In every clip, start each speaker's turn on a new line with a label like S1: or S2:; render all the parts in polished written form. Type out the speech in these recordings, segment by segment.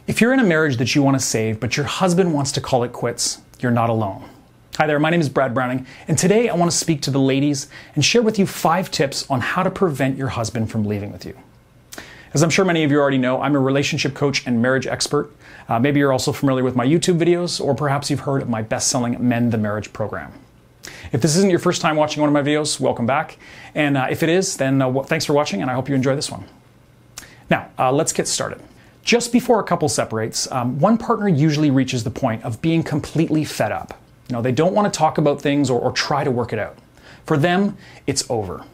S1: If you're in a marriage that you want to save, but your husband wants to call it quits, you're not alone. Hi there, my name is Brad Browning, and today I want to speak to the ladies and share with you 5 tips on how to prevent your husband from leaving with you. As I'm sure many of you already know, I'm a relationship coach and marriage expert. Maybe you're also familiar with my YouTube videos, or perhaps you've heard of my best-selling Mend the Marriage program. If this isn't your first time watching one of my videos, welcome back. And if it is, then thanks for watching, and I hope you enjoy this one. Now, let's get started. Just before a couple separates, one partner usually reaches the point of being completely fed up. They don't want to talk about things or try to work it out. For them, it's over.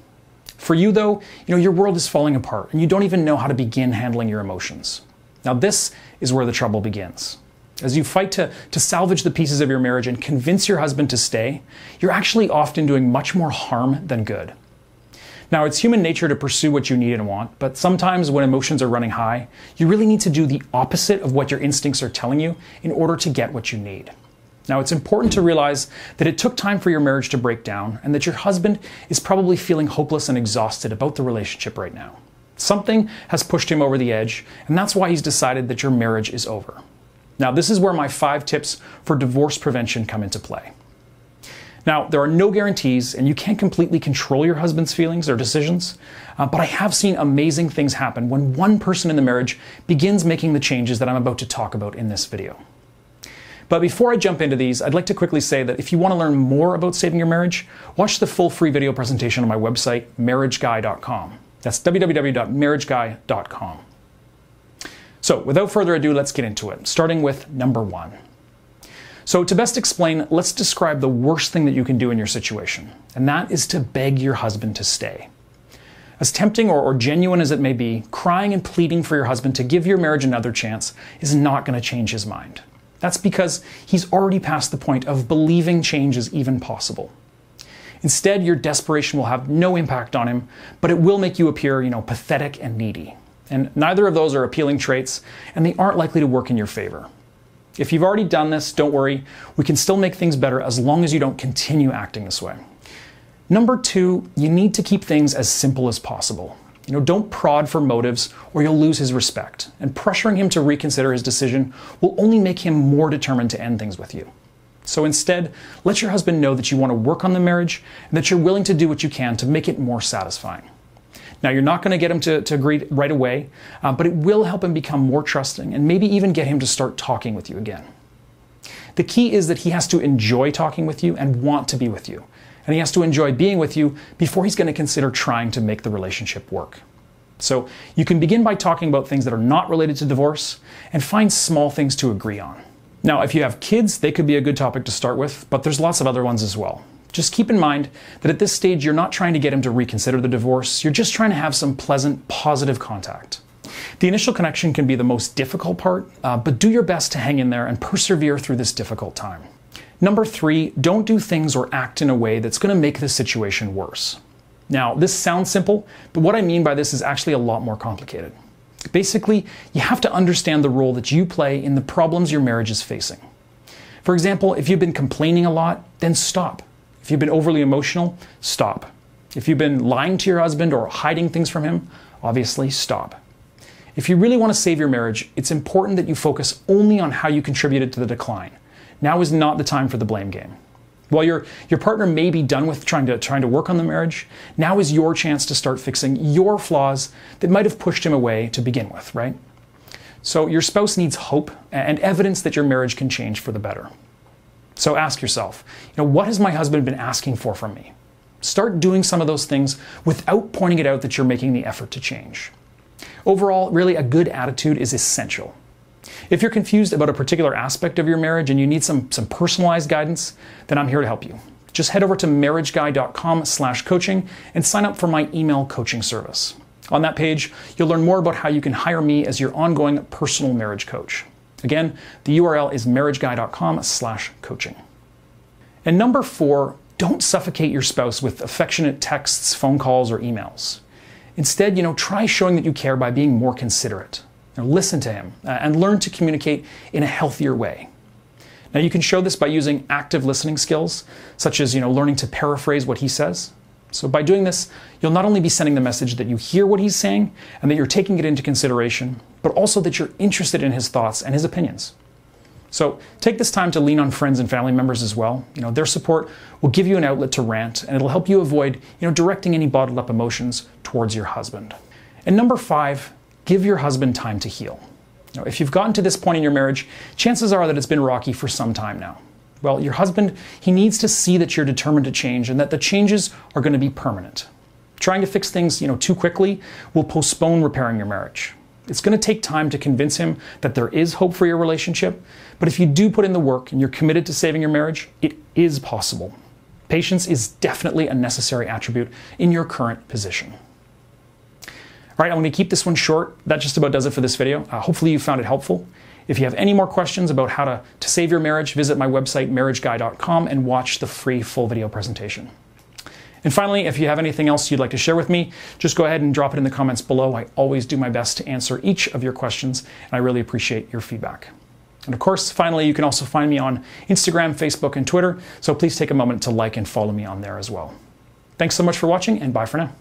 S1: For you though, your world is falling apart and you don't even know how to begin handling your emotions. Now this is where the trouble begins. As you fight to salvage the pieces of your marriage and convince your husband to stay, you're actually often doing much more harm than good. Now, it's human nature to pursue what you need and want, but sometimes when emotions are running high, you really need to do the opposite of what your instincts are telling you in order to get what you need. Now, it's important to realize that it took time for your marriage to break down and that your husband is probably feeling hopeless and exhausted about the relationship right now. Something has pushed him over the edge, and that's why he's decided that your marriage is over. Now, this is where my 5 tips for divorce prevention come into play. Now, there are no guarantees, and you can't completely control your husband's feelings or decisions, but I have seen amazing things happen when one person in the marriage begins making the changes that I'm about to talk about in this video. But before I jump into these, I'd like to quickly say that if you want to learn more about saving your marriage, watch the full free video presentation on my website, marriageguy.com. That's www.marriageguy.com. So, without further ado, let's get into it, starting with number 1. So to best explain, let's describe the worst thing that you can do in your situation, and that is to beg your husband to stay. As tempting or genuine as it may be, crying and pleading for your husband to give your marriage another chance is not going to change his mind. That's because he's already past the point of believing change is even possible. Instead, your desperation will have no impact on him, but it will make you appear, pathetic and needy. And neither of those are appealing traits, and they aren't likely to work in your favor. If you've already done this, don't worry, we can still make things better as long as you don't continue acting this way. Number 2, you need to keep things as simple as possible. Don't prod for motives or you'll lose his respect, and pressuring him to reconsider his decision will only make him more determined to end things with you. So instead, let your husband know that you want to work on the marriage and that you're willing to do what you can to make it more satisfying. Now, you're not going to get him to agree right away, but it will help him become more trusting and maybe even get him to start talking with you again. The key is that he has to enjoy talking with you and want to be with you. And he has to enjoy being with you before he's going to consider trying to make the relationship work. So you can begin by talking about things that are not related to divorce and find small things to agree on. Now, if you have kids, they could be a good topic to start with, but there's lots of other ones as well. Just keep in mind that at this stage, you're not trying to get him to reconsider the divorce. You're just trying to have some pleasant, positive contact. The initial connection can be the most difficult part, but do your best to hang in there and persevere through this difficult time. Number 3, don't do things or act in a way that's going to make the situation worse. Now, this sounds simple, but what I mean by this is actually a lot more complicated. Basically, you have to understand the role that you play in the problems your marriage is facing. For example, if you've been complaining a lot, then stop. If you've been overly emotional, stop. If you've been lying to your husband or hiding things from him, obviously stop. If you really want to save your marriage, it's important that you focus only on how you contributed to the decline. Now is not the time for the blame game. While your partner may be done with trying to work on the marriage, now is your chance to start fixing your flaws that might have pushed him away to begin with, right? So your spouse needs hope and evidence that your marriage can change for the better. So ask yourself, what has my husband been asking for from me? Start doing some of those things without pointing it out that you're making the effort to change. Overall, really a good attitude is essential. If you're confused about a particular aspect of your marriage and you need some personalized guidance, then I'm here to help you. Just head over to marriageguy.com/coaching and sign up for my email coaching service. On that page, you'll learn more about how you can hire me as your ongoing personal marriage coach. Again, the URL is marriageguy.com/coaching. And number 4, don't suffocate your spouse with affectionate texts, phone calls, or emails. Instead, try showing that you care by being more considerate. Listen to him and learn to communicate in a healthier way. Now, you can show this by using active listening skills, such as learning to paraphrase what he says. So by doing this, you'll not only be sending the message that you hear what he's saying and that you're taking it into consideration, but also that you're interested in his thoughts and his opinions. So take this time to lean on friends and family members as well. Their support will give you an outlet to rant, and it'll help you avoid, directing any bottled up emotions towards your husband. And number 5, give your husband time to heal. If you've gotten to this point in your marriage, chances are that it's been rocky for some time now. Well, your husband, he needs to see that you're determined to change and that the changes are going to be permanent. Trying to fix things, too quickly will postpone repairing your marriage. It's going to take time to convince him that there is hope for your relationship, but if you do put in the work and you're committed to saving your marriage, it is possible. Patience is definitely a necessary attribute in your current position. All right, I'm going to keep this one short. That just about does it for this video. Hopefully you found it helpful. If you have any more questions about how to save your marriage, visit my website, marriageguy.com, and watch the free full video presentation. And finally, if you have anything else you'd like to share with me, just go ahead and drop it in the comments below. I always do my best to answer each of your questions, and I really appreciate your feedback. And of course, finally, you can also find me on Instagram, Facebook, and Twitter, so please take a moment to like and follow me on there as well. Thanks so much for watching, and bye for now.